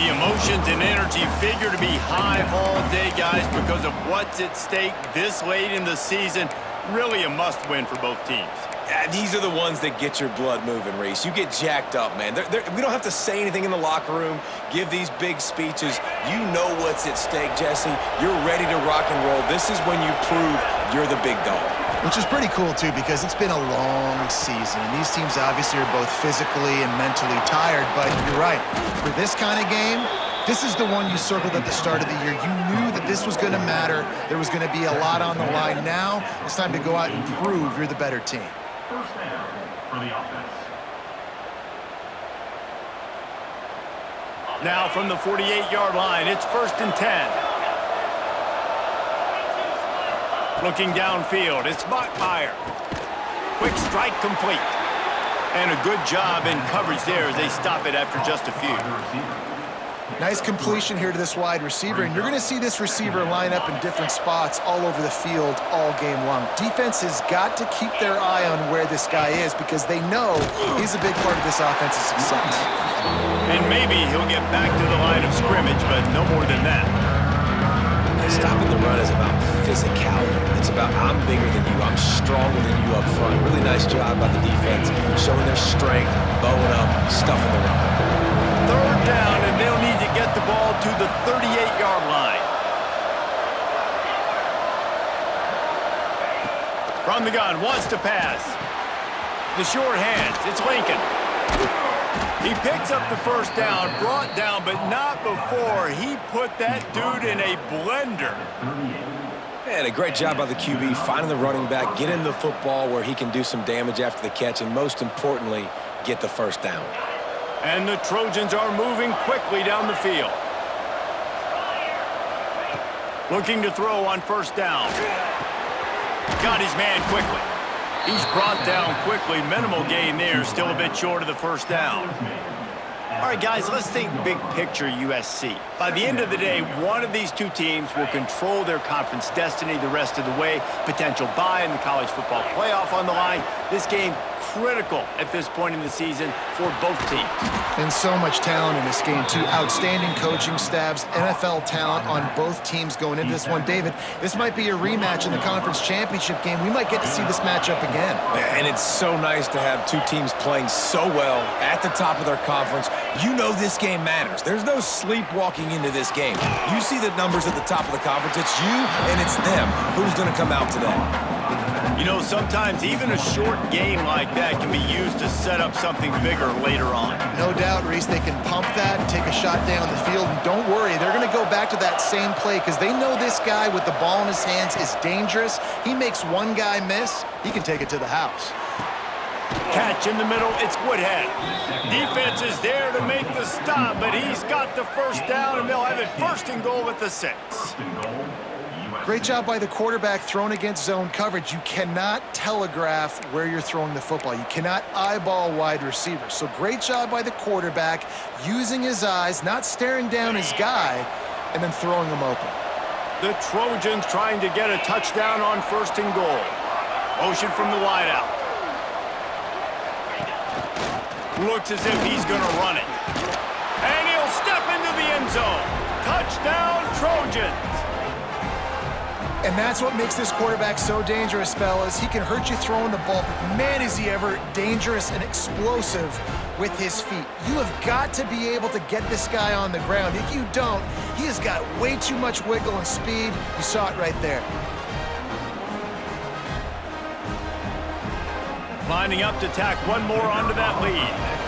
The emotions and energy figure to be high all day, guys, because of what's at stake this late in the season. Really a must-win for both teams. Yeah, these are the ones that get your blood moving, Reese. You get jacked up, man. We don't have to say anything in the locker room, give these big speeches. You know what's at stake, Jesse. You're ready to rock and roll. This is when you prove you're the big dog. Which is pretty cool, too, because it's been a long season. And these teams obviously are both physically and mentally tired, but you're right. For this kind of game, this is the one you circled at the start of the year. You knew that this was going to matter. There was going to be a lot on the line. Now it's time to go out and prove you're the better team. First down for the offense. Now from the 48-yard line, it's 1st and 10. Looking downfield, it's Bachmeier. Quick strike complete. And a good job in coverage there as they stop it after just a few. Nice completion here to this wide receiver, and you're going to see this receiver line up in different spots all over the field all game long. Defense has got to keep their eye on where this guy is because they know he's a big part of this offense's success. And maybe he'll get back to the line of scrimmage, but no more than that. Stopping the run is about physicality. It's about I'm bigger than you, I'm stronger than you up front. Really nice job by the defense, showing their strength, bowing up, stuffing the run. 3rd down, and they'll need to get the ball to the 38-yard line. From the gun, wants to pass. The short hands, it's Lincoln. He picks up the 1st down, brought down, but not before he put that dude in a blender. And a great job by the QB, finding the running back, get him the football where he can do some damage after the catch, and most importantly, get the 1st down. And the Trojans are moving quickly down the field. Looking to throw on 1st down. Got his man quickly. He's brought down quickly. Minimal gain there, still a bit short of the 1st down. All right, guys, let's think big picture USC. By the end of the day, one of these two teams will control their conference destiny the rest of the way. Potential bye in the college football playoff on the line. This game critical at this point in the season for both teams. And so much talent in this game, too. Outstanding coaching staffs, NFL talent on both teams going into this one. David, this might be a rematch in the conference championship game. We might get to see this matchup again. And it's so nice to have two teams playing so well at the top of their conference. You know this game matters. There's no sleepwalking into this game. You see the numbers at the top of the conference. It's you and it's them. Who's going to come out today? You know, sometimes even a short game like that can be used to set up something bigger later on. No doubt, Reese, they can pump that and take a shot down the field. And don't worry, they're going to go back to that same play because they know this guy with the ball in his hands is dangerous. He makes one guy miss, he can take it to the house. Catch in the middle, it's Woodhead. Defense is there to make the stop, but he's got the 1st down, and they'll have it 1st and goal at the 6. Great job by the quarterback thrown against zone coverage. You cannot telegraph where you're throwing the football. You cannot eyeball wide receivers. So great job by the quarterback using his eyes, not staring down his guy, and then throwing him open. The Trojans trying to get a touchdown on 1st and goal. Motion from the wideout. Looks as if he's going to run it. And he'll step into the end zone. Touchdown, Trojans. And that's what makes this quarterback so dangerous, fellas. He can hurt you throwing the ball, but man, is he ever dangerous and explosive with his feet. You have got to be able to get this guy on the ground. If you don't, he has got way too much wiggle and speed. You saw it right there. Lining up to tack one more onto that lead.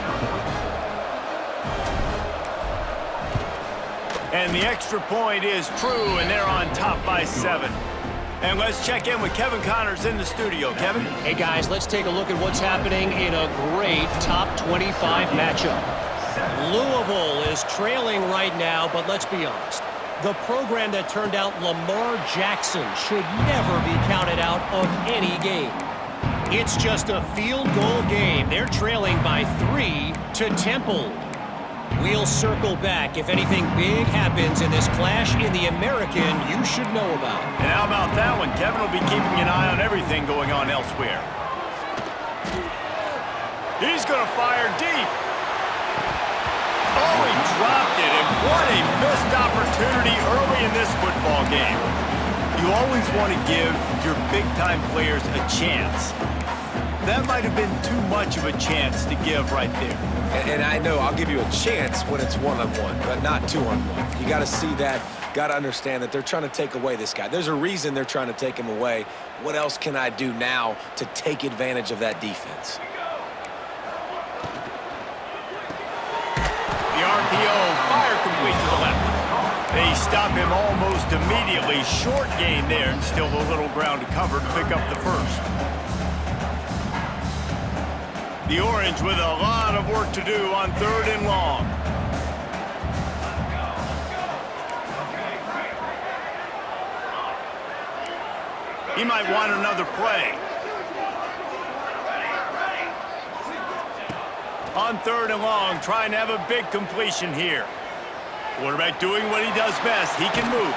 And the extra point is true, and they're on top by 7. And let's check in with Kevin Connors in the studio. Kevin? Hey, guys, let's take a look at what's happening in a great top 25 matchup. Louisville is trailing right now, but let's be honest. The program that turned out Lamar Jackson should never be counted out of any game. It's just a field goal game. They're trailing by 3 to Temple. We'll circle back if anything big happens in this clash in the American you should know about. And how about that one? Kevin will be keeping an eye on everything going on elsewhere. He's going to fire deep. Oh, he dropped it. What a missed opportunity early in this football game. You always want to give your big-time players a chance. That might have been too much of a chance to give right there. And I know I'll give you a chance when it's one-on-one, but not two-on-one. You got to see that, got to understand that they're trying to take away this guy. There's a reason they're trying to take him away. What else can I do now to take advantage of that defense? The RPO, fire complete to the left. They stop him almost immediately. Short gain there, and still a little ground to cover to pick up the first. The Orange with a lot of work to do on 3rd and long. He might want another play. On 3rd and long, trying to have a big completion here. Quarterback doing what he does best. He can move.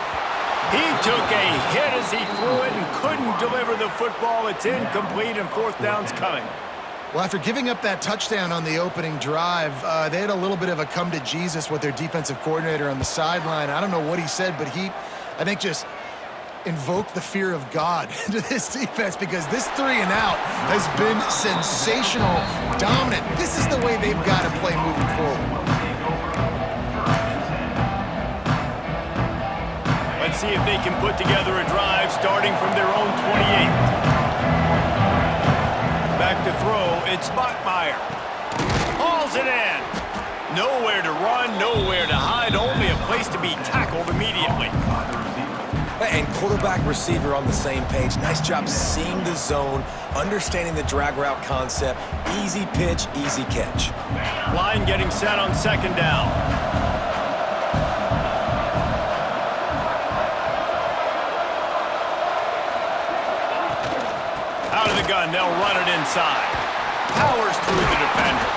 He took a hit as he threw it and couldn't deliver the football. It's incomplete, and 4th down's coming. Well, after giving up that touchdown on the opening drive, they had a little bit of a come to Jesus with their defensive coordinator on the sideline. I don't know what he said, but he, I think, just invoked the fear of God into this defense, because this 3 and out has been sensational, dominant. This is the way they've got to play moving forward. Let's see if they can put together a drive starting from their own 28. Back to throw, it's Bachmeier. Hauls it in. Nowhere to run, nowhere to hide, only a place to be tackled immediately. And quarterback receiver on the same page. Nice job seeing the zone, understanding the drag route concept. Easy pitch, easy catch. Line getting set on 2nd down. Out of the gun, they'll run it inside. Powers through the defender.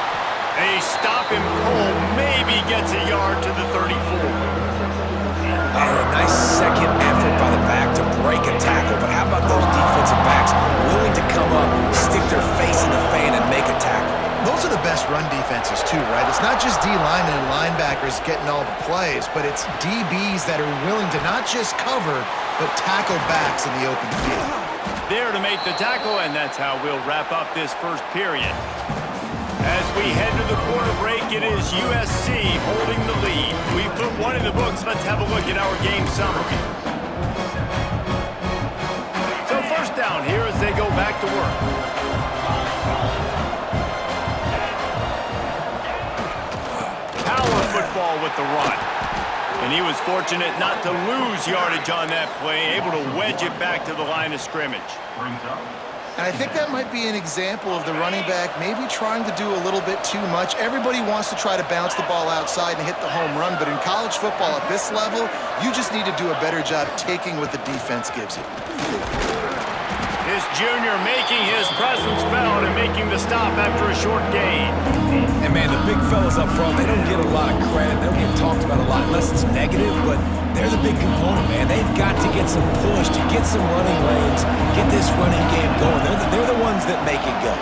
They stop him cold, maybe gets a yard to the 34. And a nice second effort by the back to break a tackle, but how about those defensive backs willing to come up, stick their face in the fan, and make a tackle? Those are the best run defenses too, right? It's not just D linemen and linebackers getting all the plays, but it's DBs that are willing to not just cover, but tackle backs in the open field. There to make the tackle, and that's how we'll wrap up this first period. As we head to the quarter break, it is USC holding the lead. We've put one in the books. Let's have a look at our game summary. So 1st down here as they go back to work. Power football with the run. And he was fortunate not to lose yardage on that play, able to wedge it back to the line of scrimmage. And I think that might be an example of the running back maybe trying to do a little bit too much. Everybody wants to try to bounce the ball outside and hit the home run, but in college football at this level, you just need to do a better job taking what the defense gives you. This junior making his presence felt and making the stop after a short gain. And man, the big fellas up front, they don't get a lot of credit. They don't get talked about a lot unless it's negative, but they're the big component, man. They've got to get some push, to get some running lanes, get this running game going. They're the ones that make it go.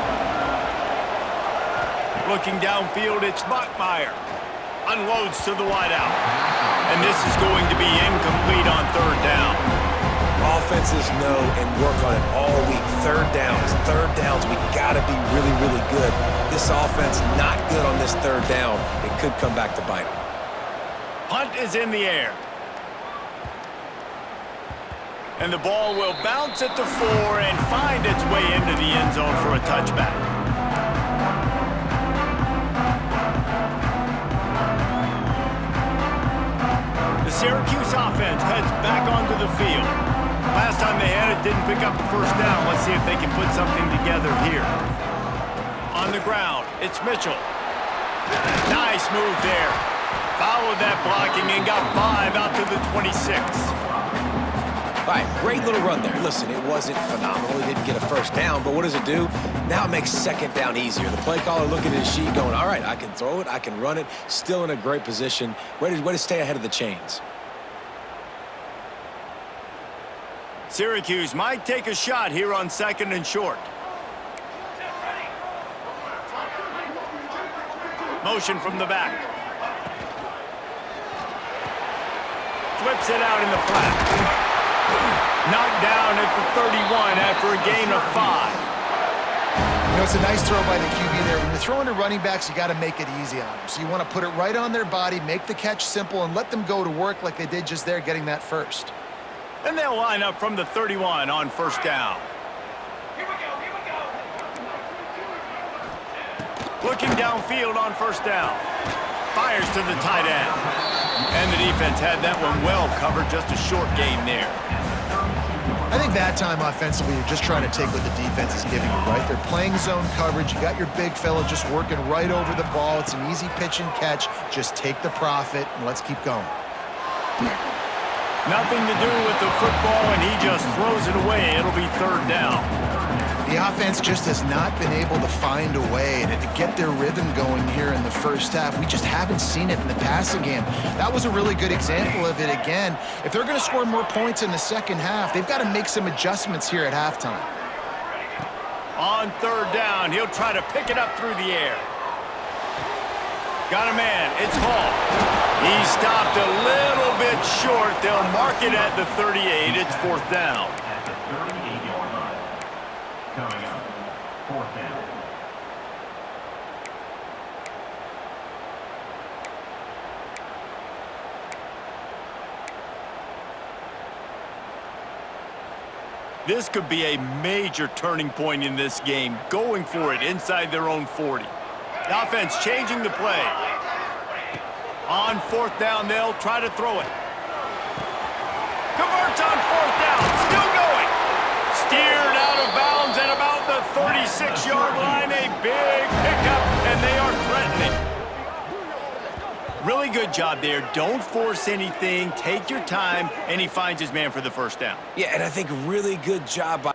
Looking downfield, it's Bachmeier. Unloads to the wideout. And this is going to be incomplete on 3rd down. Offenses know and work on it all week. 3rd downs, we got to be really, really good. This offense not good on this 3rd down. It could come back to bite them. Punt is in the air. And the ball will bounce at the 4 and find its way into the end zone for a touchback. The Syracuse offense heads back onto the field. Last time they had it, didn't pick up the 1st down. Let's see if they can put something together here. On the ground, it's Mitchell. Nice move there. Followed that blocking and got 5 out to the 26. All right, great little run there. Listen, it wasn't phenomenal. He didn't get a 1st down, but what does it do? Now it makes 2nd down easier. The play caller looking at his sheet going, all right, I can throw it, I can run it, still in a great position, ready to stay ahead of the chains. Syracuse might take a shot here on 2nd and short. Motion from the back. whips it out in the flat. Knocked down at the 31 after a gain of 5. You know, it's a nice throw by the QB there. When you're throwing to running backs, you got to make it easy on them. So you want to put it right on their body, make the catch simple, and let them go to work like they did just there, getting that first. And they'll line up from the 31 on first down. Looking downfield on first down. Fires to the tight end. And the defense had that one well covered, just a short gain there. I think that time offensively, you're just trying to take what the defense is giving you, right? They're playing zone coverage. You got your big fella just working right over the ball. It's an easy pitch and catch. Just take the profit, and let's keep going. Nothing to do with the football, and he just throws it away. It'll be third down. The offense just has not been able to find a way to get their rhythm going here in the first half. We just haven't seen it in the passing game. That was a really good example of it again. If they're going to score more points in the second half, they've got to make some adjustments here at halftime. On third down, he'll try to pick it up through the air. Got a man. It's Hall. He stopped a little bit short. They'll mark it at the 38. It's fourth down. At the 38-yard line. Coming up, fourth down. This could be a major turning point in this game, going for it inside their own 40. The offense changing the play. On fourth down, they'll try to throw it. Converts on fourth down, still going. Steered out of bounds at about the 36-yard line. A big pickup, and they are threatening. Really good job there. Don't force anything. Take your time, and he finds his man for the first down. Yeah, and I think really good job by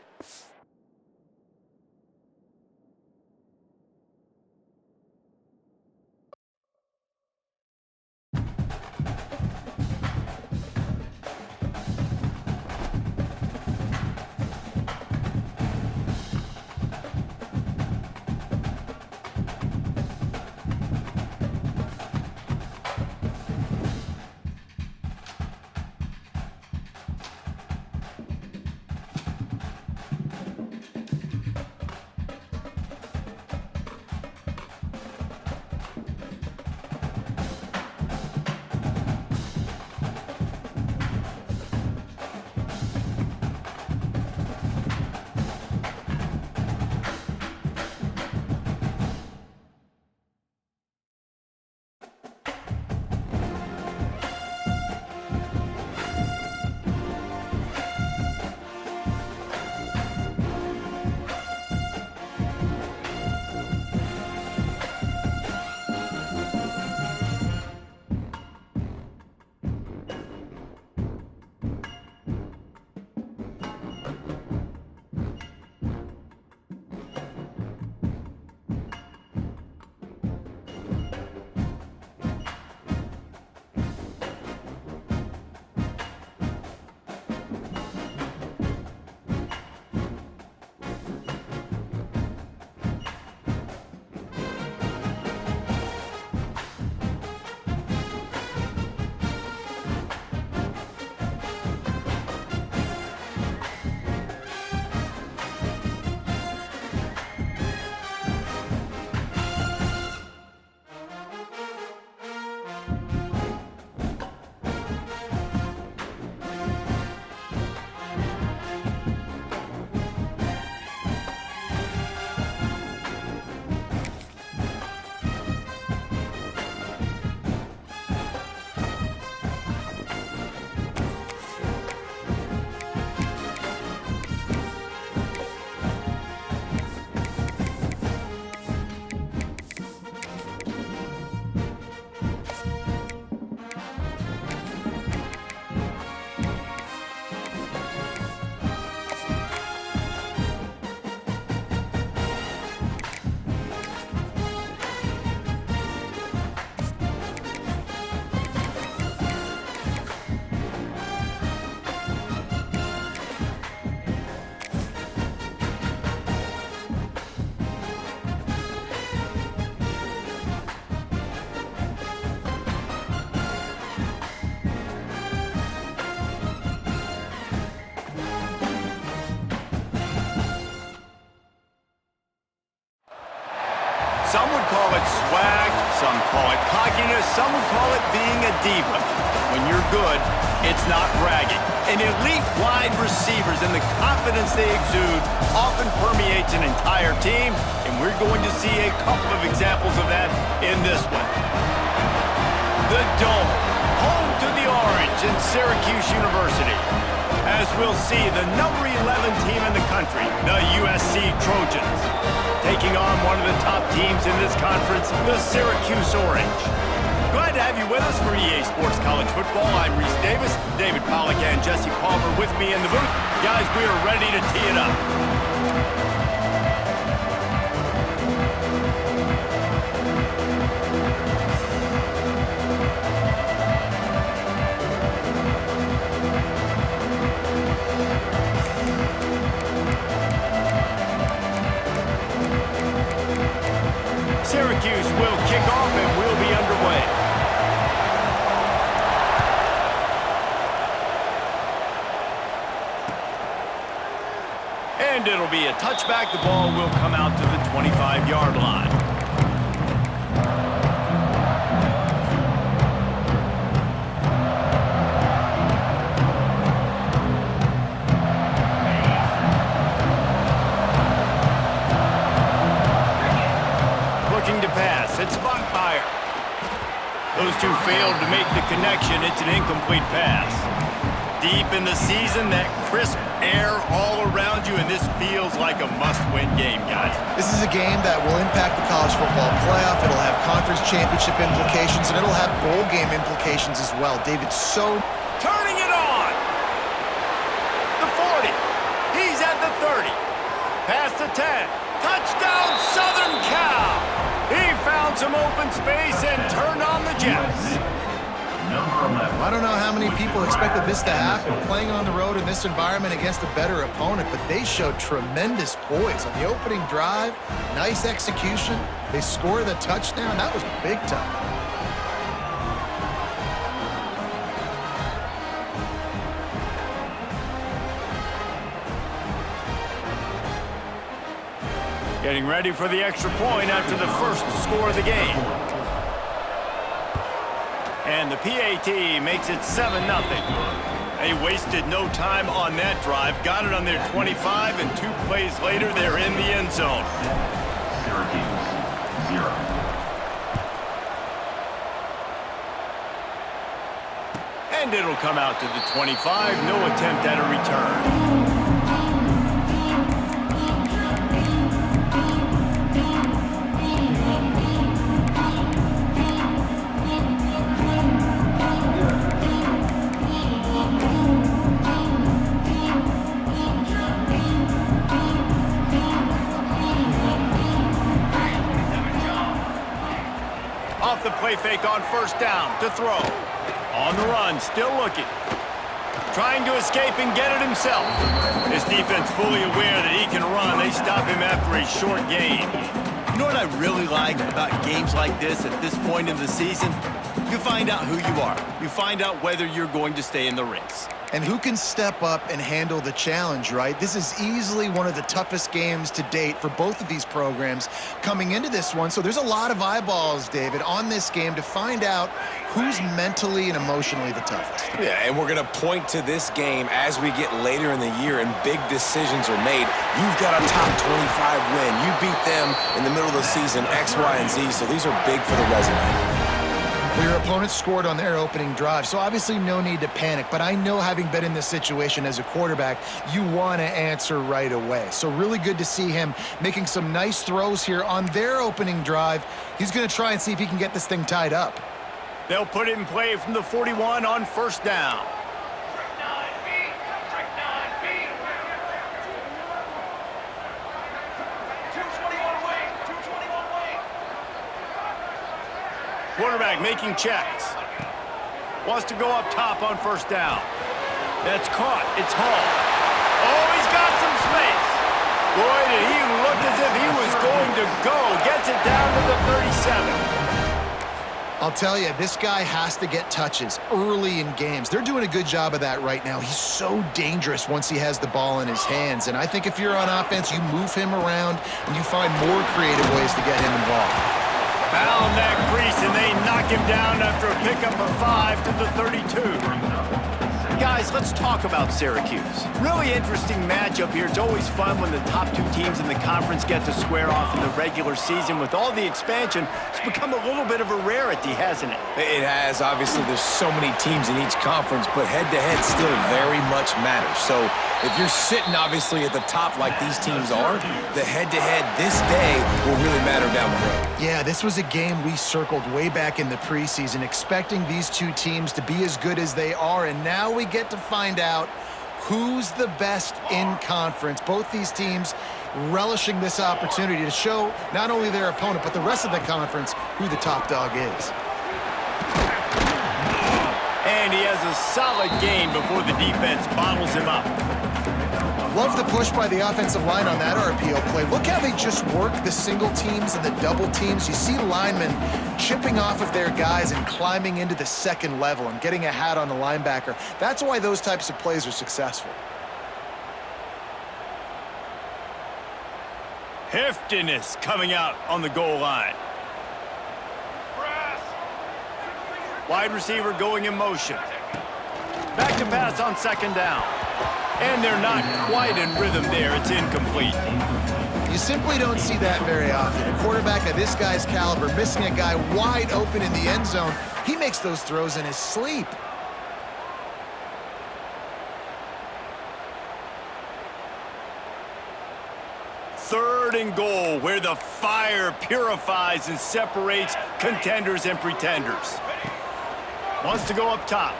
Some would call it swag, some call it cockiness, some would call it being a diva. When you're good, it's not bragging. And elite wide receivers and the confidence they exude often permeates an entire team, and we're going to see a couple of examples of that in this one. The Dome, home to the Orange in Syracuse University. As we'll see, the number 11 team in the country, the USC Trojans, taking on one of the top teams in this conference, the Syracuse Orange. Glad to have you with us for EA Sports College Football. I'm Reese Davis, David Pollack and Jesse Palmer with me in the booth. Guys, we are ready to tee it up. Syracuse will kick off and we'll be underway. And it'll be a touchback. The ball will come out to the 25-yard line. Looking to pass. It's Buckmeyer. Those two failed to make the connection. It's an incomplete pass. Deep in the season, that crisp air all around you, and this feels like a must-win game, guys. This is a game that will impact the college football playoff. It'll have conference championship implications, and it'll have bowl game implications as well. David, Turning it on! The 40. He's at the 30. Past the 10. Touchdown, Southern Cal! He found some open space and turned on the Jets. I don't know how many people expected this to happen, playing on the road in this environment against a better opponent, but they showed tremendous poise on the opening drive. Nice execution. They scored the touchdown. That was big time. Getting ready for the extra point after the first score of the game. And the PAT makes it 7-0. They wasted no time on that drive. Got it on their 25, and 2 plays later, they're in the end zone. Syracuse, 0. And it'll come out to the 25. No attempt at a return. The play fake on first down to throw. On the run, still looking. Trying to escape and get it himself. This defense fully aware that he can run. They stop him after a short gain. You know what I really like about games like this at this point in the season? You find out who you are. You find out whether you're going to stay in the race. And who can step up and handle the challenge, right? This is easily one of the toughest games to date for both of these programs coming into this one. So there's a lot of eyeballs, David, on this game to find out who's mentally and emotionally the toughest. Yeah, and we're going to point to this game as we get later in the year and big decisions are made. You've got a top 25 win. You beat them in the middle of the season, X, Y, and Z, so these are big for the resume. Well, your opponent scored on their opening drive, so obviously no need to panic. But I know, having been in this situation as a quarterback, you want to answer right away. So really good to see him making some nice throws here on their opening drive. He's going to try and see if he can get this thing tied up. They'll put it in play from the 41 on first down. Quarterback making checks. Wants to go up top on first down. That's caught. It's Hall. Oh, he's got some space. Boy, did he look as if he was going to go. Gets it down to the 37. I'll tell you, this guy has to get touches early in games. They're doing a good job of that right now. He's so dangerous once he has the ball in his hands. And I think if you're on offense, you move him around and you find more creative ways to get him involved. Found that crease, and they knock him down after a pickup of 5 to the 32. Guys, let's talk about Syracuse. Really interesting matchup here. It's always fun when the top two teams in the conference get to square off in the regular season. With all the expansion, it's become a little bit of a rarity, hasn't it? It has. Obviously, there's so many teams in each conference, but head-to-head still very much matters. So if you're sitting, obviously, at the top like these teams are, the head-to-head this day will really matter down the road. Yeah, this was a game we circled way back in the preseason, expecting these two teams to be as good as they are, and now we get to find out who's the best in conference. Both these teams relishing this opportunity to show not only their opponent, but the rest of the conference who the top dog is. And he has a solid gain before the defense bottles him up. Love the push by the offensive line on that RPO play. Look how they just work the single teams and the double teams. You see linemen chipping off of their guys and climbing into the second level and getting a hat on the linebacker. That's why those types of plays are successful. Heftiness coming out on the goal line. Wide receiver going in motion. Back to pass on second down. And they're not quite in rhythm there. It's incomplete. You simply don't see that very often. A quarterback of this guy's caliber missing a guy wide open in the end zone. He makes those throws in his sleep. Third and goal, where the fire purifies and separates contenders and pretenders. Wants to go up top.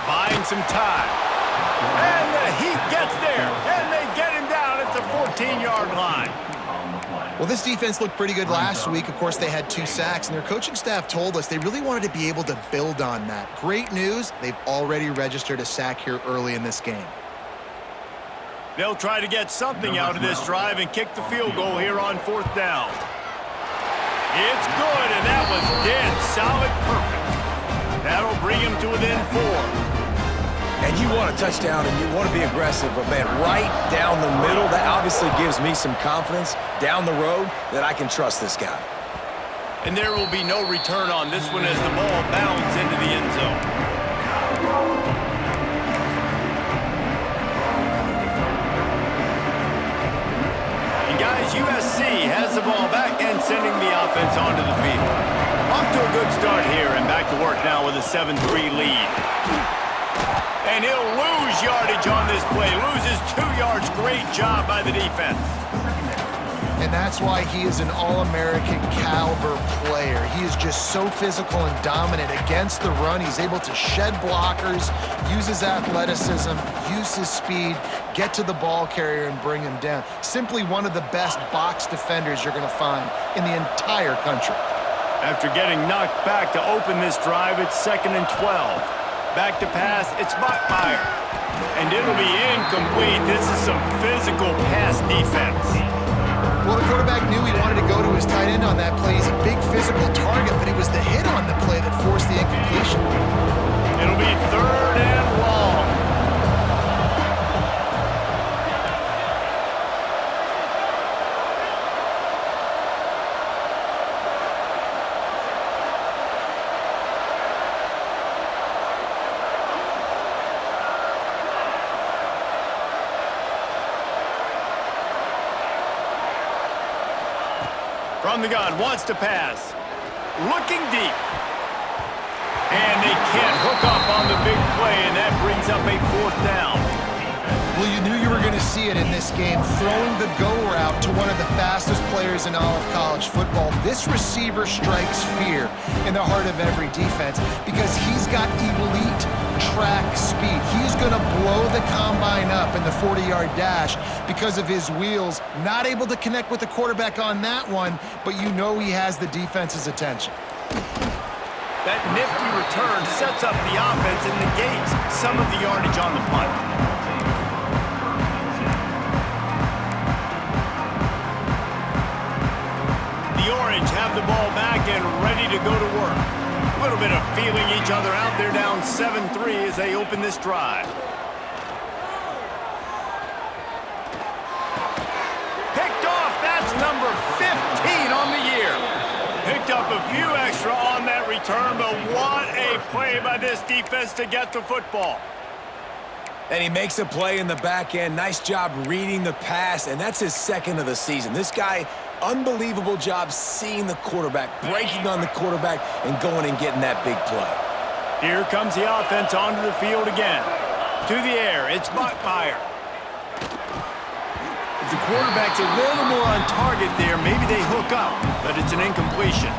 Buying some time. And the Heat gets there, and they get him down at the 14-yard line. Well, this defense looked pretty good last week. Of course, they had 2 sacks, and their coaching staff told us they really wanted to be able to build on that. Great news, they've already registered a sack here early in this game. They'll try to get something out of this drive and kick the field goal here on 4th down. It's good, and that was dead solid perfect. That'll bring him to within 4. And you want a touchdown and you want to be aggressive, but man, right down the middle, that obviously gives me some confidence down the road that I can trust this guy. And there will be no return on this one as the ball bounds into the end zone. And guys, USC has the ball back and sending the offense onto the field. Off to a good start here and back to work now with a 7-3 lead. And he'll lose yardage on this play. Loses 2 yards. Great job by the defense. And that's why he is an All-American caliber player. He is just so physical and dominant against the run. He's able to shed blockers, use his athleticism, use his speed, get to the ball carrier and bring him down. Simply one of the best box defenders you're going to find in the entire country. After getting knocked back to open this drive, it's 2nd and 12. Back to pass, it's Bachmeier. And it'll be incomplete. This is some physical pass defense. Well, the quarterback knew he wanted to go to his tight end on that play. He's a big physical target, but it was the hit on the play that forced the incompletion. It'll be 3rd and long. From the gun, wants to pass. Looking deep. And they can't hook up on the big play, and that brings up a 4th down. Well, you knew you were going to see it in this game, throwing the go route to one of the fastest players in all of college football. This receiver strikes fear in the heart of every defense because he's got elite track speed. He's going to blow the combine up in the 40-yard dash because of his wheels. Not able to connect with the quarterback on that one, but you know he has the defense's attention. That nifty return sets up the offense and negates some of the yardage on the punt. The Orange have the ball back and ready to go to work. little bit of feeling each other out. They're down 7-3 as they open this drive. Picked off. That's number 15 on the year. Picked up a few extra on that return, but what a play by this defense to get the football. And he makes a play in the back end. Nice job reading the pass, and that's his second of the season. This guy, unbelievable job seeing the quarterback, breaking on the quarterback, and going and getting that big play. Here comes the offense onto the field again. To the air, it's Bachmeier. If the quarterback's a little more on target there, maybe they hook up, but it's an incompletion.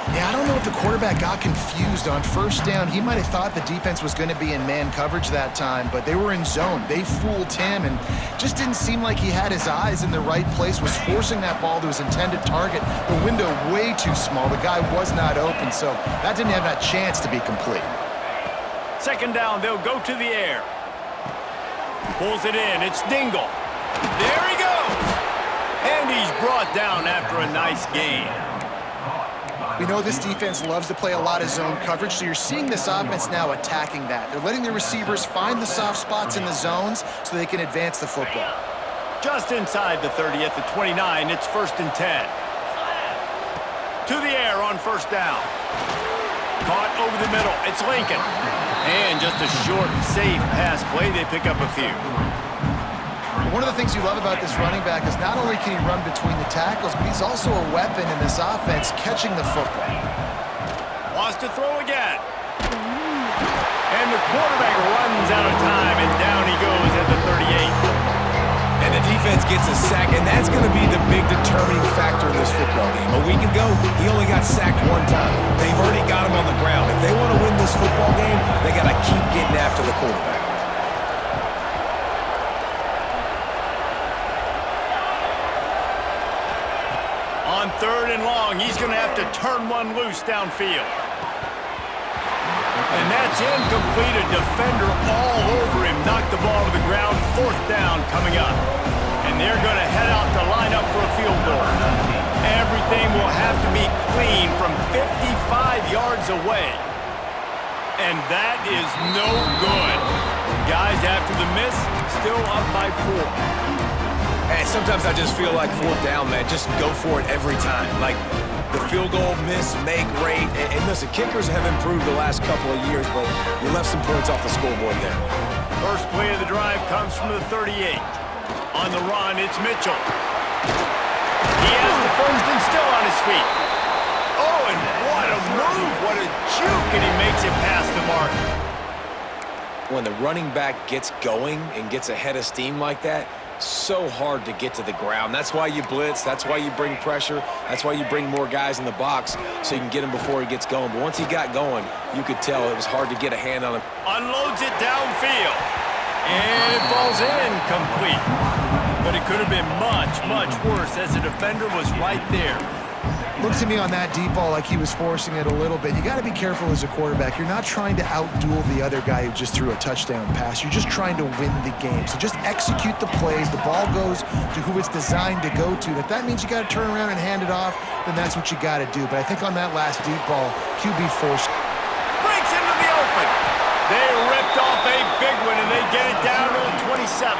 Yeah, I don't know if the quarterback got confused on first down. He might have thought the defense was going to be in man coverage that time, but they were in zone. They fooled him and just didn't seem like he had his eyes in the right place, was forcing that ball to his intended target. The window way too small. The guy was not open, so that didn't have that chance to be complete. Second down, they'll go to the air. Pulls it in, it's Dingle. There he goes! And he's brought down after a nice gain. We know this defense loves to play a lot of zone coverage, so you're seeing this offense now attacking that. They're letting the receivers find the soft spots in the zones so they can advance the football. Just inside the 30 at the 29, it's 1st and 10. To the air on first down. Caught over the middle, it's Lincoln. And just a short, safe pass play, they pick up a few. One of the things you love about this running back is not only can he run between the tackles, but he's also a weapon in this offense catching the football. Wants to throw again. And the quarterback runs out of time, and down he goes at the 38. And the defense gets a sack, and that's going to be the big determining factor in this football game. A week ago, he only got sacked one time. They've already got him on the ground. If they want to win this football game, they got to keep getting after the quarterback. On 3rd and long, he's going to have to turn one loose downfield. And that's incomplete. A defender all over him. Knocked the ball to the ground. 4th down coming up. And they're going to head out to line up for a field goal. Everything will have to be clean from 55 yards away. And that is no good. Guys, after the miss, still up by 4. And sometimes I just feel like 4th down, man, just go for it every time. Like the field goal, miss, make, rate. And listen, kickers have improved the last couple of years, but you left some points off the scoreboard there. First play of the drive comes from the 38. On the run, it's Mitchell. He has the first and still on his feet. Oh, and what a move, what a juke, and he makes it past the mark. When the running back gets going and gets ahead of steam like that, so hard to get to the ground. That's why you blitz. That's why you bring pressure. That's why you bring more guys in the box so you can get him before he gets going. But once he got going, you could tell it was hard to get a hand on him. Unloads it downfield. And it falls in complete. But it could have been much, much worse as the defender was right there. Looked to me on that deep ball like he was forcing it a little bit. You got to be careful as a quarterback. You're not trying to outduel the other guy who just threw a touchdown pass. You're just trying to win the game. So just execute the plays. The ball goes to who it's designed to go to. And if that means you got to turn around and hand it off, then that's what you got to do. But I think on that last deep ball, QB forced. Breaks into the open. They ripped off a big one, and they get it down to the 27.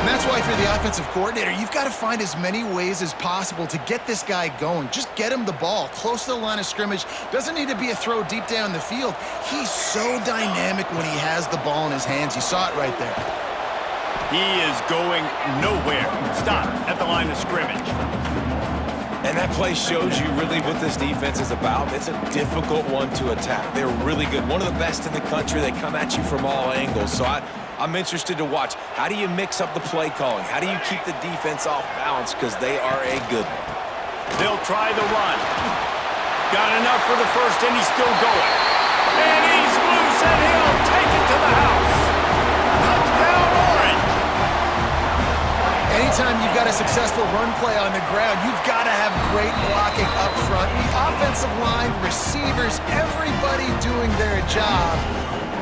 And that's why, if you're the offensive coordinator, you've got to find as many ways as possible to get this guy going. Just get him the ball close to the line of scrimmage. Doesn't need to be a throw deep down the field. He's so dynamic when he has the ball in his hands. You saw it right there. He is going nowhere. Stop at the line of scrimmage. And that play shows you really what this defense is about. It's a difficult one to attack. They're really good. One of the best in the country. They come at you from all angles. So I'm interested to watch. How do you mix up the play calling? How do you keep the defense off balance? Because they are a good one. They'll try the run. Got enough for the first, and he's still going. And he's loose, and he'll take it to the house. Touchdown, Orange. Anytime you've got a successful run play on the ground, you've got to have great blocking up front. The offensive line, receivers, everybody doing their job.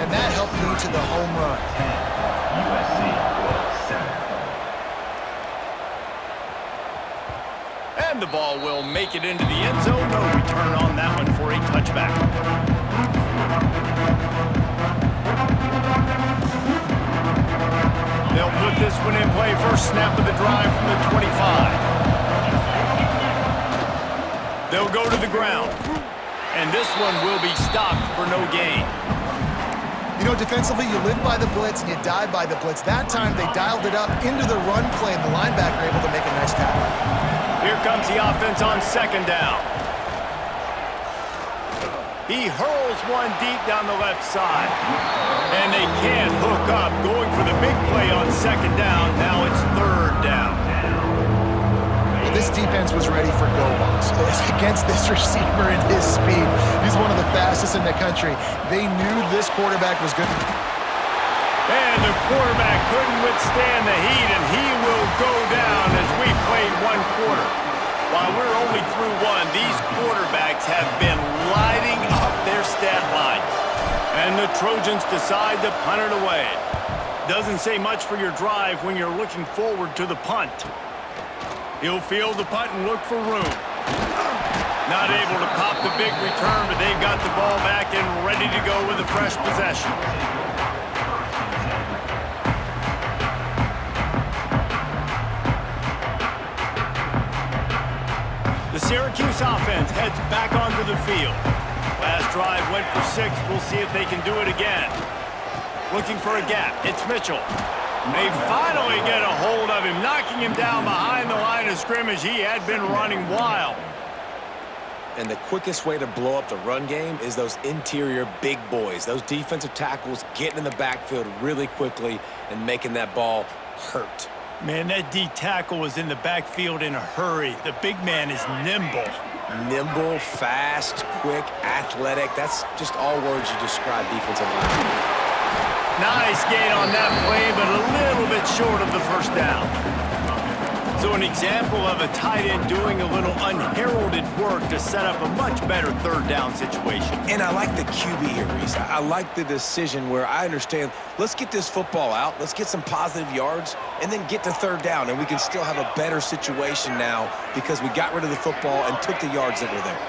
And that helped lead to the home run. USC will set. And the ball will make it into the end zone. No return on that one for a touchback. They'll put this one in play. First snap of the drive from the 25. They'll go to the ground. And this one will be stopped for no gain. You know, defensively, you live by the blitz and you die by the blitz. That time, they dialed it up into the run play, and the linebacker able to make a nice tackle. Here comes the offense on second down. He hurls one deep down the left side. And they can't hook up. Going for the big play on second down. Now it's third down. This defense was ready for go balls. Against this receiver and his speed, he's one of the fastest in the country. They knew this quarterback was good. And the quarterback couldn't withstand the heat, and he will go down as we played one quarter. While we're only through one, these quarterbacks have been lighting up their stat lines. And the Trojans decide to punt it away. Doesn't say much for your drive when you're looking forward to the punt. He'll field the punt and look for room. Not able to pop the big return, but they've got the ball back and ready to go with a fresh possession. The Syracuse offense heads back onto the field. Last drive went for 6. We'll see if they can do it again. Looking for a gap. It's Mitchell. They finally get a hold of him, knocking him down behind the line of scrimmage. He had been running wild. And the quickest way to blow up the run game is those interior big boys. Those defensive tackles getting in the backfield really quickly and making that ball hurt. Man, that D tackle was in the backfield in a hurry. The big man is nimble. Nimble, fast, quick, athletic. That's just all words you describe defensive line. Nice gain on that play, but a little bit short of the first down. So an example of a tight end doing a little unheralded work to set up a much better third down situation. And I like the QB here, Reese. I like the decision where I understand, let's get this football out, let's get some positive yards, and then get to third down, and we can still have a better situation now because we got rid of the football and took the yards that were there.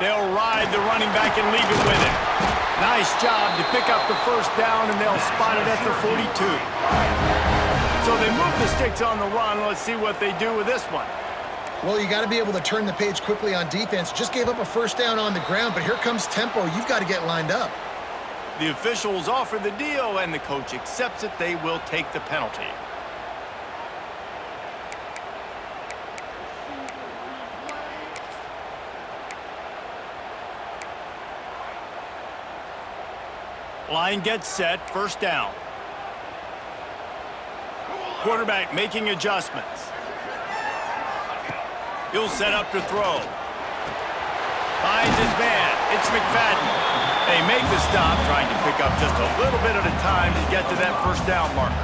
They'll ride the running back and leave it with him. Nice job to pick up the first down, and they'll spot it at the 42. So they move the sticks on the run. Let's see what they do with this one. Well, you got to be able to turn the page quickly on defense. Just gave up a first down on the ground, but here comes tempo. You've got to get lined up. The officials offer the deal, and the coach accepts it. They will take the penalty. Line gets set, first down. Quarterback making adjustments. He'll set up to throw. Finds his man. It's McFadden. They make the stop, trying to pick up just a little bit at a time to get to that first down marker.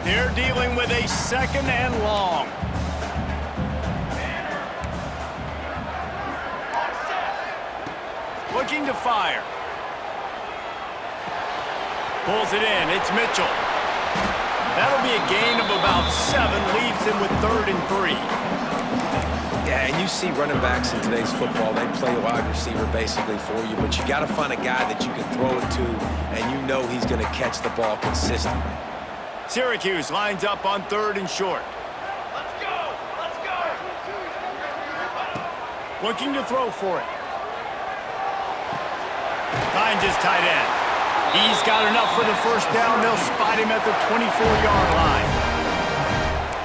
They're dealing with a second and long. Looking to fire. Pulls it in. It's Mitchell. That'll be a gain of about 7. Leaves him with 3rd and 3. Yeah, and you see running backs in today's football, they play wide receiver basically for you, but you got to find a guy that you can throw it to, and you know he's going to catch the ball consistently. Syracuse lines up on 3rd and short. Let's go! Let's go! Looking to throw for it. Finds his tight end. He's got enough for the first down. They'll spot him at the 24-yard line.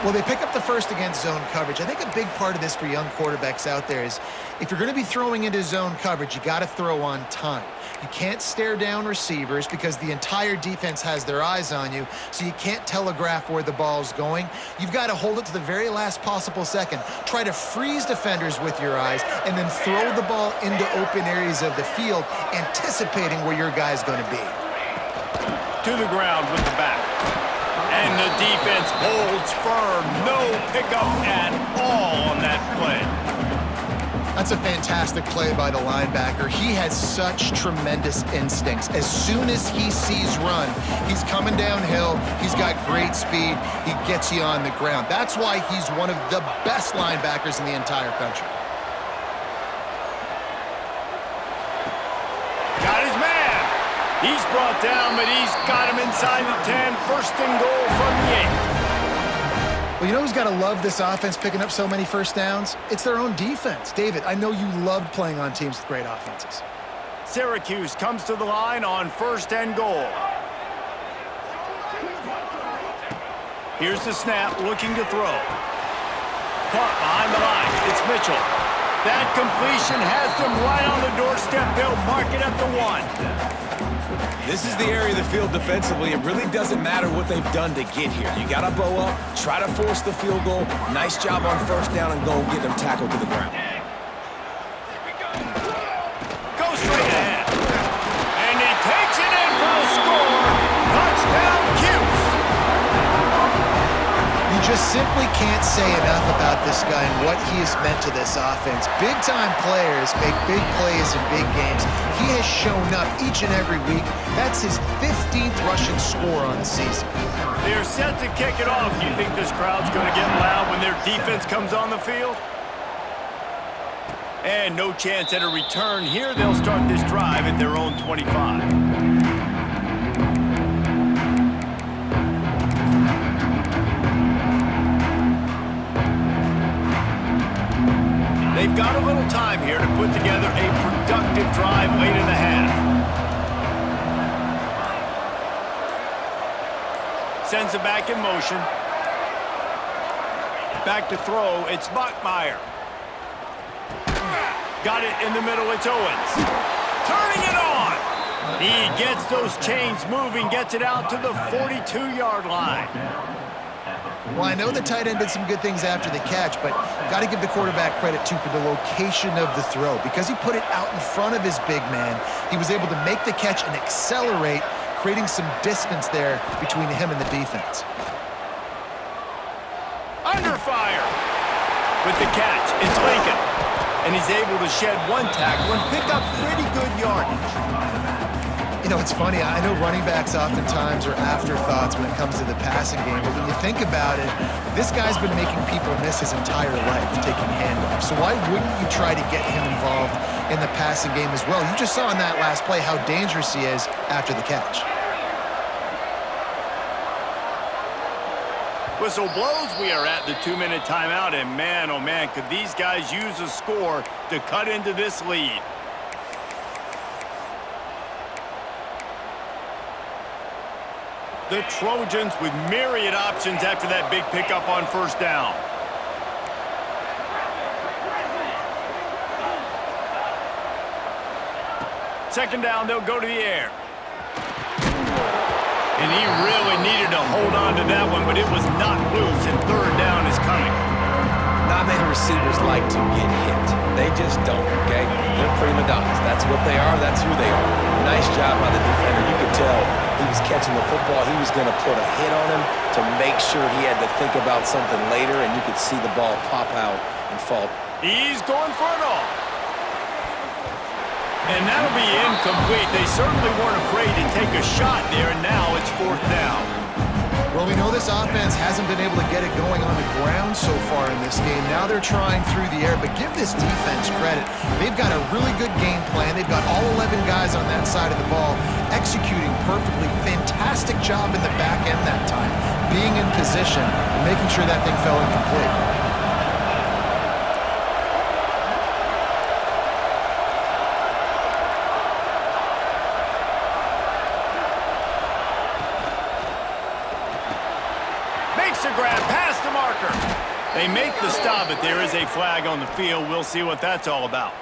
Well, they pick up the first against zone coverage. I think a big part of this for young quarterbacks out there is if you're going to be throwing into zone coverage, you got to throw on time. You can't stare down receivers because the entire defense has their eyes on you, so you can't telegraph where the ball's going. You've got to hold it to the very last possible second. Try to freeze defenders with your eyes and then throw the ball into open areas of the field, anticipating where your guy's going to be. To the ground with the back. And the defense holds firm. No pickup at all on that play. That's a fantastic play by the linebacker. He has such tremendous instincts. As soon as he sees run, he's coming downhill. He's got great speed. He gets you on the ground. That's why he's one of the best linebackers in the entire country. Got his man. He's brought down, but he's got him inside the 10. First and goal from the 8. Well, you know who's got to love this offense picking up so many first downs? It's their own defense. David, I know you loved playing on teams with great offenses. Syracuse comes to the line on first and goal. Here's the snap, looking to throw. Caught behind the line. It's Mitchell. That completion has them right on the doorstep. They'll mark it at the 1. This is the area of the field defensively. It really doesn't matter what they've done to get here. You got to bow up, try to force the field goal. Nice job on first down and goal, get them tackled to the ground. Go straight ahead. And he takes it in for the score. Touchdown, Cuse. You just simply can't say enough about this guy and what he has meant to this offense. Big-time players make big plays in big games. He has shown up each and every week. That's his 15th rushing score on the season. They're set to kick it off. You think this crowd's going to get loud when their defense comes on the field? And no chance at a return here. They'll start this drive at their own 25. They've got a little time here to put together a productive drive late in the half. Sends it back in motion. Back to throw, it's Bachmeier. Got it in the middle, it's Owens. Turning it on! He gets those chains moving, gets it out to the 42-yard line. Well, I know the tight end did some good things after the catch, but got to give the quarterback credit, too, for the location of the throw. Because he put it out in front of his big man, he was able to make the catch and accelerate, creating some distance there between him and the defense. Under fire! With the catch, it's Lincoln. And he's able to shed one tackle and pick up pretty good yardage. You know, it's funny, I know running backs oftentimes are afterthoughts when it comes to the passing game, but when you think about it, this guy's been making people miss his entire life taking handoffs. So why wouldn't you try to get him involved in the passing game as well? You just saw in that last play how dangerous he is after the catch. Whistle blows, we are at the 2-minute timeout, and man, oh man, could these guys use a score to cut into this lead. The Trojans with myriad options after that big pickup on first down. Second down, they'll go to the air. And he really needed to hold on to that one, but it was not loose, and third down is coming. Not many receivers like to get hit. They just don't, okay? They're prima donnas. That's what they are. That's who they are. Nice job by the defender. You could tell he was catching the football. He was going to put a hit on him to make sure he had to think about something later, and you could see the ball pop out and fall. He's going for it all. And that'll be incomplete. They certainly weren't afraid to take a shot there, and now it's fourth down. Well, we know this offense hasn't been able to get it going on the ground so far in this game. Now they're trying through the air, but give this defense credit. They've got a really good game plan. They've got all 11 guys on that side of the ball executing perfectly. Fantastic job in the back end that time, being in position and making sure that thing fell incomplete. Grab past the marker. They make the stop, but there is a flag on the field. We'll see what that's all about.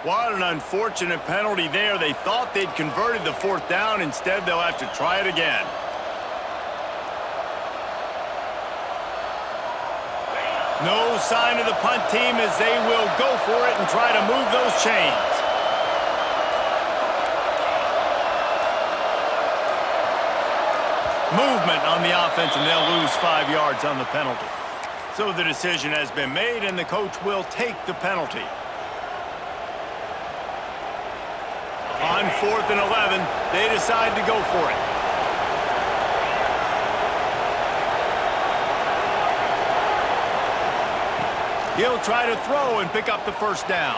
What an unfortunate penalty there. They thought they'd converted the fourth down. Instead, they'll have to try it again. No sign of the punt team as they will go for it and try to move those chains. Movement on the offense, and they'll lose 5 yards on the penalty. So the decision has been made, and the coach will take the penalty. On 4th and 11, they decide to go for it. He'll try to throw and pick up the first down.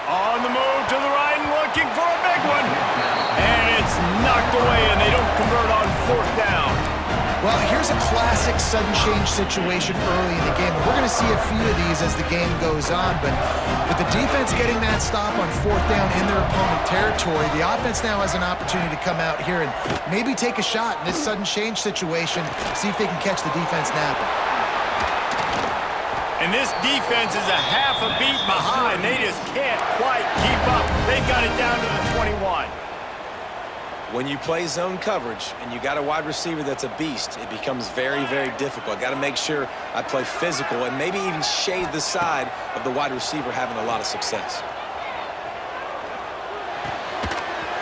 On the move to the right and looking for a big one. And it's knocked away, and they don't convert on 4th down. Well, here's a classic sudden change situation early in the game. And we're going to see a few of these as the game goes on. But with the defense getting that stop on 4th down in their opponent territory, the offense now has an opportunity to come out here and maybe take a shot in this sudden change situation, see if they can catch the defense napping. And this defense is a half a beat behind. They just can't quite keep up. They've got it down to the 21. When you play zone coverage and you got a wide receiver that's a beast, it becomes very, very difficult. Got to make sure I play physical and maybe even shade the side of the wide receiver having a lot of success.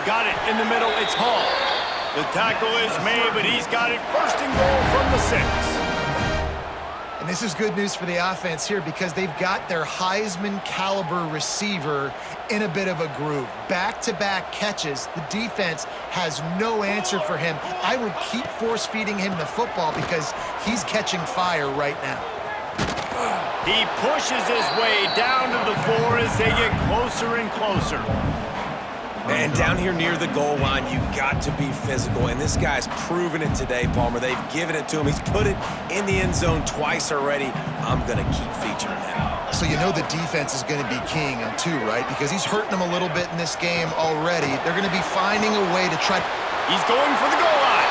Got it in the middle. It's Hall. The tackle is made, but he's got it first and goal from the 6. And this is good news for the offense here because they've got their Heisman caliber receiver in a bit of a groove. Back-to-back catches. The defense has no answer for him. I would keep force-feeding him the football because he's catching fire right now. He pushes his way down to the 4 as they get closer and closer. And down here near the goal line, you got to be physical. And this guy's proven it today, Palmer. They've given it to him. He's put it in the end zone twice already. I'm going to keep featuring him. So you know the defense is going to be keying him too, right? Because he's hurting them a little bit in this game already. They're going to be finding a way to try. He's going for the goal line.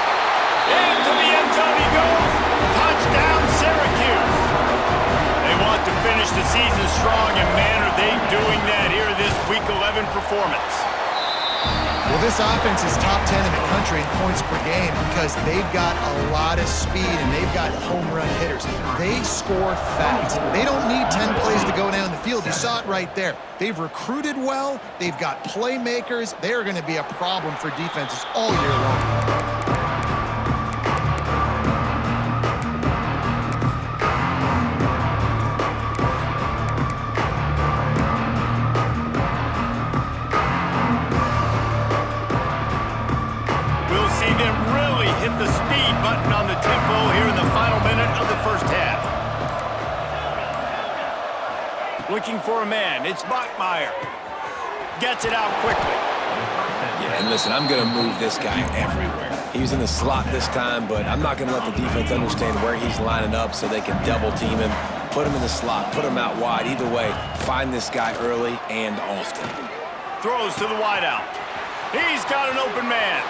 Into the end zone he goes. Touchdown, Syracuse. They want to finish the season strong, and man, are they doing that here in this Week 11 performance. Well, this offense is top 10 in the country in points per game because they've got a lot of speed and they've got home run hitters. They score fast. They don't need 10 plays to go down the field. You saw it right there. They've recruited well. They've got playmakers. They are going to be a problem for defenses all year long. Hit the speed button on the tempo here in the final minute of the first half. Looking for a man. It's Bachmeier. Gets it out quickly. Yeah, and listen, I'm going to move this guy everywhere. He was in the slot this time, but I'm not going to let the defense understand where he's lining up so they can double team him, put him in the slot, put him out wide. Either way, find this guy early and often. Throws to the wideout. He's got an open man.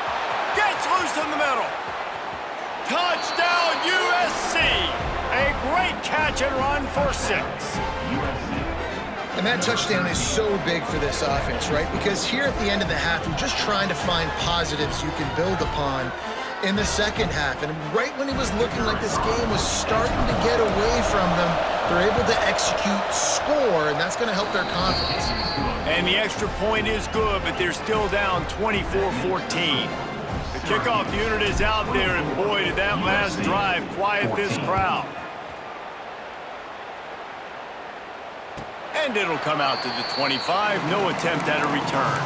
Gets loose in the middle. Touchdown, USC! A great catch and run for 6. And that touchdown is so big for this offense, right? Because here at the end of the half, you're just trying to find positives you can build upon in the second half. And right when it was looking like this game was starting to get away from them, they're able to execute, score, and that's going to help their confidence. And the extra point is good, but they're still down 24-14. The kickoff unit is out there, and boy, did that last drive quiet this crowd. And it'll come out to the 25. No attempt at a return.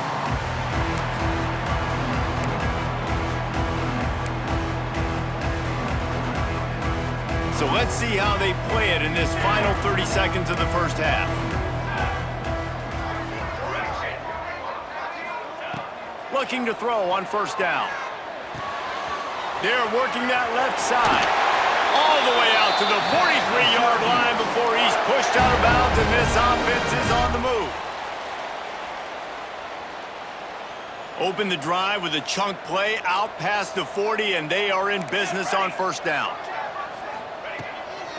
So let's see how they play it in this final 30 seconds of the first half. Looking to throw on first down. They're working that left side. All the way out to the 43-yard line before he's pushed out of bounds, and this offense is on the move. Open the drive with a chunk play out past the 40, and they are in business on first down.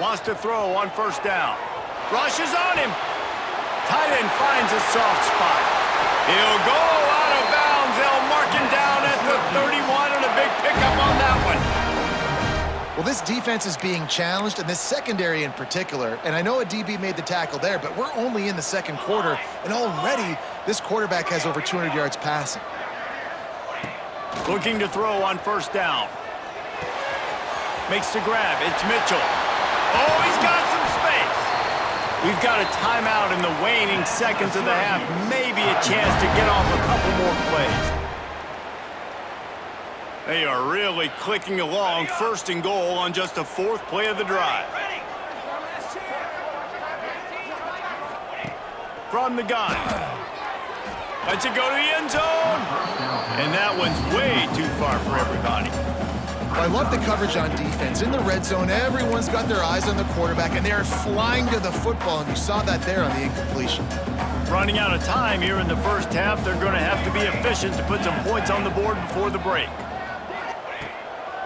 Wants to throw on first down. Rushes on him. Tight end finds a soft spot. He'll go out of bounds. They'll mark him down at the 31, and a big pickup on that one. Well, this defense is being challenged, and this secondary in particular, and I know a DB made the tackle there, but we're only in the second quarter, and already this quarterback has over 200 yards passing. Looking to throw on first down. Makes the grab. It's Mitchell. Oh, he's got some space. We've got a timeout in the waning seconds of the half. Maybe a chance to get off a couple more plays. They are really clicking along. First and goal on just the 4th play of the drive. From the gun. Lets it go to the end zone. And that one's way too far for everybody. I love the coverage on defense. In the red zone, everyone's got their eyes on the quarterback, and they're flying to the football, and you saw that there on the incompletion. Running out of time here in the first half. They're going to have to be efficient to put some points on the board before the break.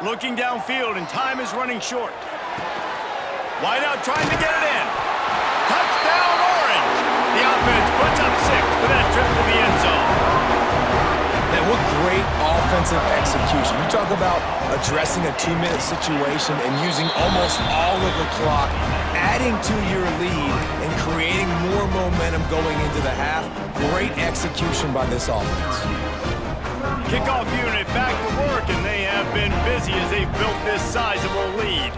Looking downfield, and time is running short. Wide out trying to get it in. Touchdown, Orange! The offense puts up 6 for that trip to the end zone. Man, what great offensive execution. You talk about addressing a 2-minute situation and using almost all of the clock, adding to your lead and creating more momentum going into the half. Great execution by this offense. Kickoff unit back to work, and they have been busy as they've built this sizable lead.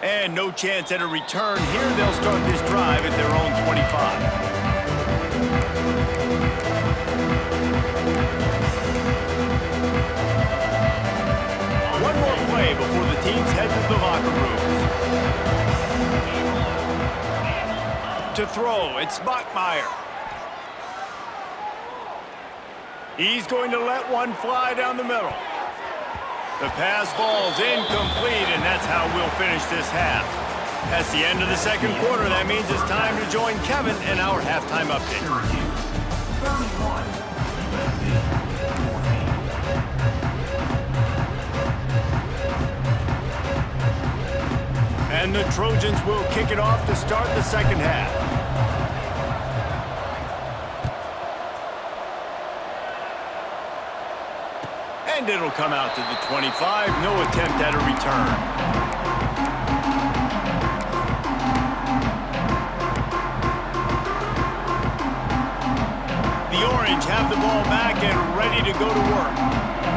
And no chance at a return here. They'll start this drive at their own 25. One more play before the teams head to the locker rooms. To throw, it's Bachmeier. He's going to let one fly down the middle. The pass falls incomplete, and that's how we'll finish this half. That's the end of the second quarter. That means it's time to join Kevin in our halftime update. And the Trojans will kick it off to start the second half. And it'll come out to the 25. No attempt at a return. The Orange have the ball back and ready to go to work.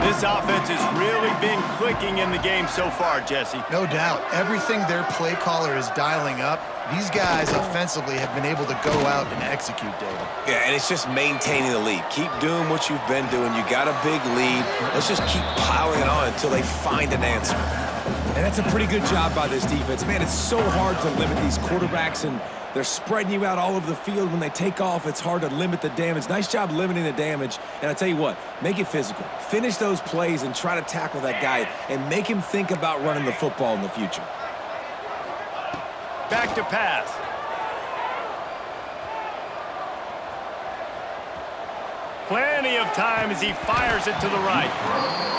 This offense has really been clicking in the game so far, Jesse. No doubt. Everything their play caller is dialing up, these guys offensively have been able to go out and execute, David. Yeah, and it's just maintaining the lead. Keep doing what you've been doing. You got a big lead. Let's just keep piling it on until they find an answer. And that's a pretty good job by this defense. Man, it's so hard to limit these quarterbacks, and they're spreading you out all over the field. When they take off, it's hard to limit the damage. Nice job limiting the damage. And I tell you what, make it physical. Finish those plays and try to tackle that guy and make him think about running the football in the future. Back to pass. Plenty of time as he fires it to the right.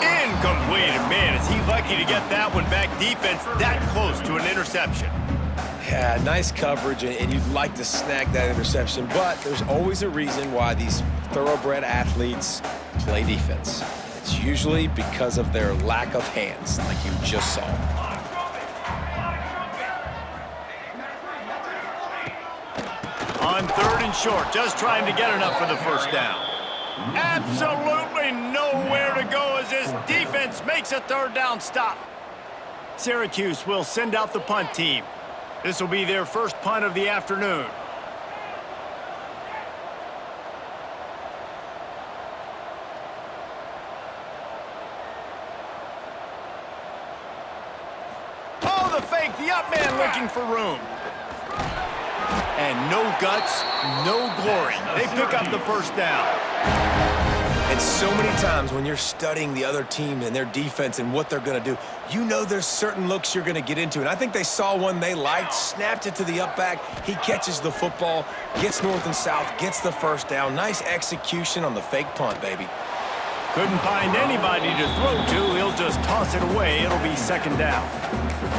Incomplete. Man, is he lucky to get that one back. Defense that close to an interception. Yeah, nice coverage, and you'd like to snag that interception, but there's always a reason why these thoroughbred athletes play defense. It's usually because of their lack of hands, like you just saw. On 3rd and short, just trying to get enough for the first down. Absolutely nowhere to go as this defense makes a 3rd down stop. Syracuse will send out the punt team. This will be their first punt of the afternoon. Oh, the fake, the up man looking for room. And no guts, no glory. They pick up the first down. And so many times when you're studying the other team and their defense and what they're going to do, you know there's certain looks you're going to get into. And I think they saw one they liked, snapped it to the up back. He catches the football, gets north and south, gets the first down. Nice execution on the fake punt, baby. Couldn't find anybody to throw to. He'll just toss it away. It'll be 2nd down.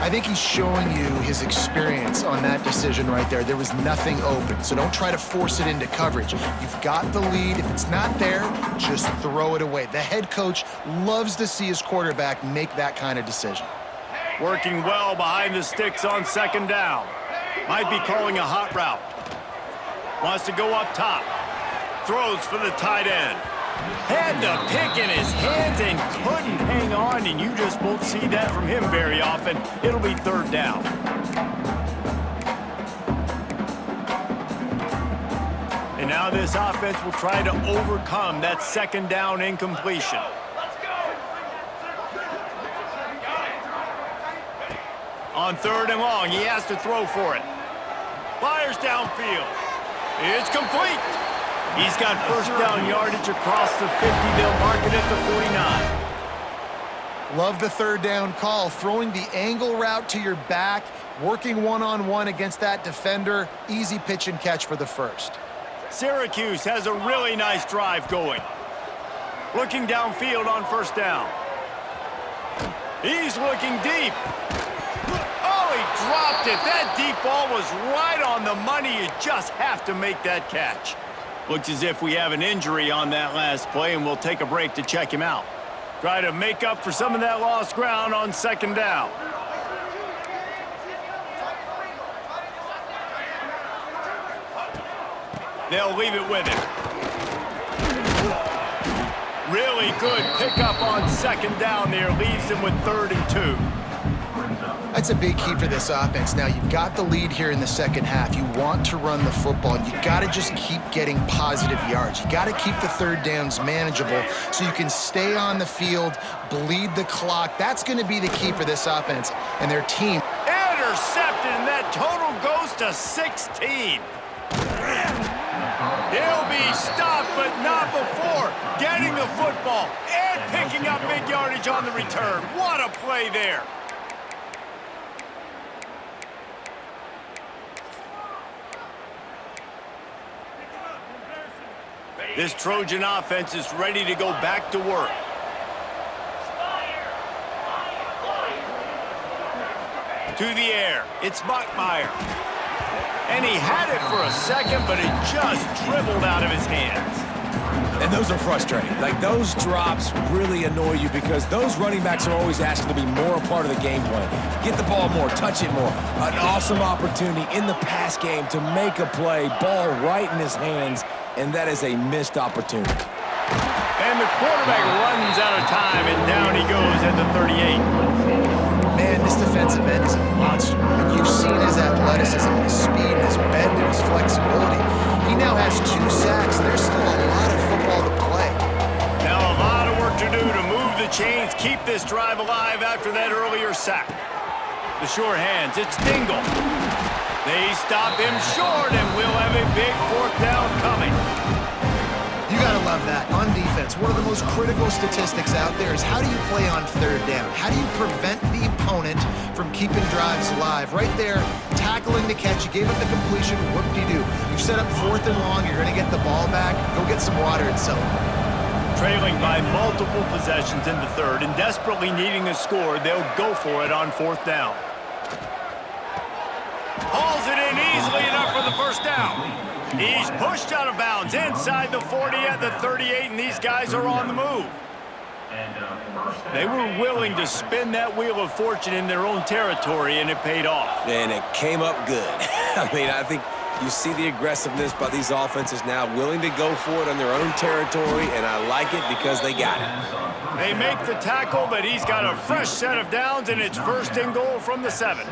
I think he's showing you his experience on that decision right there. There was nothing open, so don't try to force it into coverage. You've got the lead. If it's not there, just throw it away. The head coach loves to see his quarterback make that kind of decision. Working well behind the sticks on 2nd down. Might be calling a hot route. Wants to go up top. Throws for the tight end. Had the pick in his hands and couldn't hang on, and you just won't see that from him very often. It'll be third down. And now this offense will try to overcome that second down incompletion. On third and long, he has to throw for it. Fires downfield. It's complete. He's got first down yardage across the 50. They'll mark it at the 49. Love the third down call. Throwing the angle route to your back, working one-on-one against that defender. Easy pitch and catch for the first. Syracuse has a really nice drive going. Looking downfield on first down. He's looking deep. Oh, he dropped it. That deep ball was right on the money. You just have to make that catch. Looks as if we have an injury on that last play, and we'll take a break to check him out. Try to make up for some of that lost ground on second down. They'll leave it with him. Really good pickup on second down there. Leaves him with 3rd and 2. That's a big key for this offense. Now, you've got the lead here in the second half. You want to run the football. You got to just keep getting positive yards. You got to keep the third downs manageable so you can stay on the field, bleed the clock. That's going to be the key for this offense and their team. Intercepted, and that total goes to 16. He'll be stopped, but not before getting the football and picking up big yardage on the return. What a play there. This Trojan offense is ready to go back to work. To the air, it's Buckmeyer. And he had it for a second, but it just dribbled out of his hands. And those are frustrating. Like, those drops really annoy you because those running backs are always asking to be more a part of the game plan. Get the ball more, touch it more. An awesome opportunity in the pass game to make a play, ball right in his hands, and that is a missed opportunity. And the quarterback runs out of time, and down he goes at the 38. Man, this defensive end is a monster. And you've seen his athleticism, his speed, his bend, and his flexibility. He now has 2 sacks, and there's still a lot of football to play. Now a lot of work to do to move the chains, keep this drive alive after that earlier sack. The sure hands, it's Dingle. They stop him short, and we'll have a big 4th down coming. You gotta love that. On defense, one of the most critical statistics out there is how do you play on third down? How do you prevent the opponent from keeping drives alive? Right there, tackling the catch, you gave up the completion, whoop-de-doo. You've set up 4th and long, you're gonna get the ball back, go get some water and celebrate. Trailing by multiple possessions in the 3rd and desperately needing a score, they'll go for it on 4th down. Hauls it in easily enough for the first down. He's pushed out of bounds inside the 40 at the 38, and these guys are on the move. They were willing to spin that wheel of fortune in their own territory, and it paid off. And it came up good. I mean, I think you see the aggressiveness by these offenses now, willing to go for it on their own territory, and I like it because they got it. They make the tackle, but he's got a fresh set of downs, and it's 1st and goal from the 7.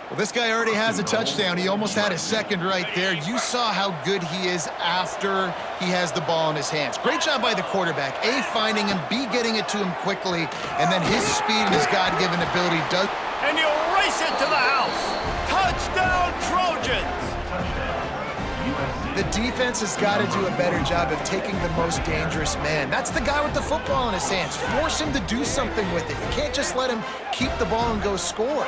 Well, this guy already has a touchdown. He almost had a 2nd right there. You saw how good he is after he has the ball in his hands. Great job by the quarterback. A, finding him, B, getting it to him quickly, and then his speed and his God-given ability does. And he'll race it to the house. Touchdown, Trojans! The defense has got to do a better job of taking the most dangerous man. That's the guy with the football in his hands. Force him to do something with it. You can't just let him keep the ball and go score.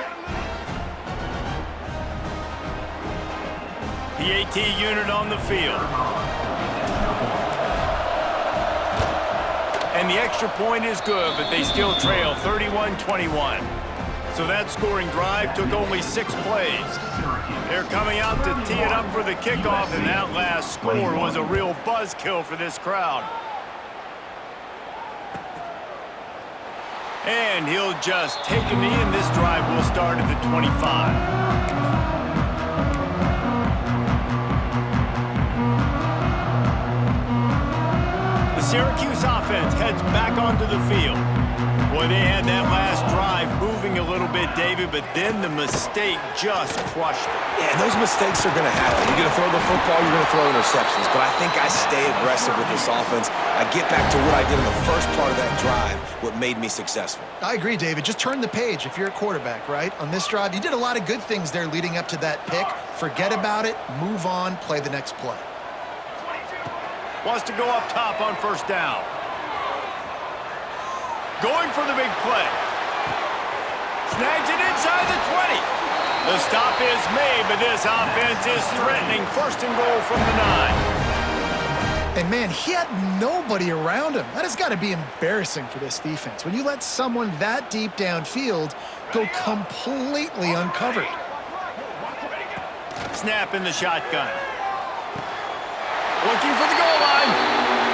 PAT unit on the field. And the extra point is good, but they still trail 31-21. So that scoring drive took only 6 plays. They're coming out to tee it up for the kickoff, and that last score was a real buzzkill for this crowd. And he'll just take a knee, and this drive will start at the 25. Syracuse offense heads back onto the field. Boy, they had that last drive moving a little bit, David, but then the mistake just crushed them. Yeah, and those mistakes are going to happen. You're going to throw the football, you're going to throw interceptions. But I think I stay aggressive with this offense. I get back to what I did in the first part of that drive, what made me successful. I agree, David. Just turn the page if you're a quarterback, right? On this drive, you did a lot of good things there leading up to that pick. Forget about it, move on, play the next play. Wants to go up top on first down. Going for the big play. Snags it inside the 20. The stop is made, but this offense is threatening. First and goal from the 9. And, man, he had nobody around him. That has got to be embarrassing for this defense. When you let someone that deep downfield go completely uncovered. Snap in the shotgun. Looking for the goal line.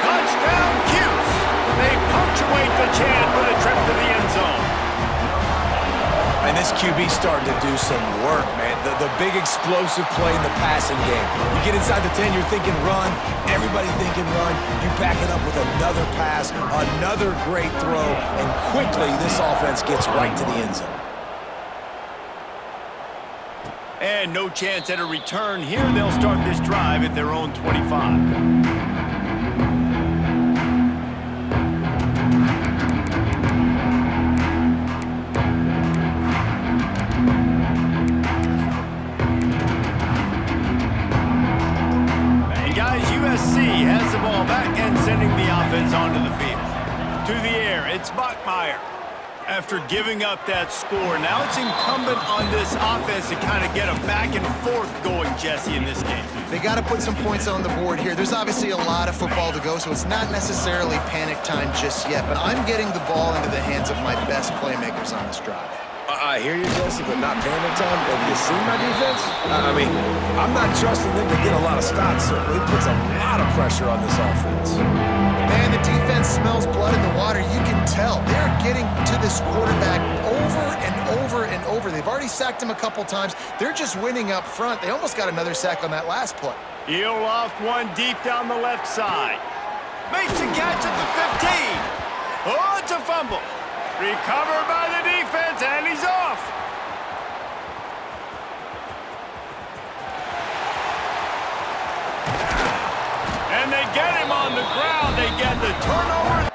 Touchdown, Cuse. They punctuate the chant with a trip to the end zone. And this QB starting to do some work, man. The big explosive play in the passing game. You get inside the 10, you're thinking run. Everybody thinking run. You back it up with another pass, another great throw, and quickly this offense gets right to the end zone. And no chance at a return here. They'll start this drive at their own 25. USC has the ball back and sending the offense onto the field. To the air, it's Bachmeier. After giving up that score, now it's incumbent on this offense to kind of get a back and forth going, Jesse, in this game. They got to put some points on the board here. There's obviously a lot of football to go, so it's not necessarily panic time just yet, but I'm getting the ball into the hands of my best playmakers on this drive. I hear you, Jesse, but not panic time. Have you seen my defense? I mean, I'm not trusting them to get a lot of stops. Certainly puts a lot of pressure on this offense. Man, the defense smells blood in the water. You can tell. They're getting to this quarterback over and over and over. They've already sacked him a couple times. They're just winning up front. They almost got another sack on that last play. He'll loft one deep down the left side. Makes a catch at the 15. Oh, it's a fumble. Recovered by the defense, and he's off. And they get him on the ground. They get the turnover.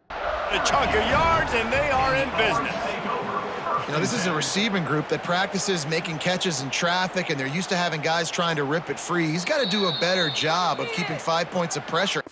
A chunk of yards, and they are in business. You know, this is a receiving group that practices making catches in traffic, and they're used to having guys trying to rip it free. He's got to do a better job of keeping 5 points of pressure.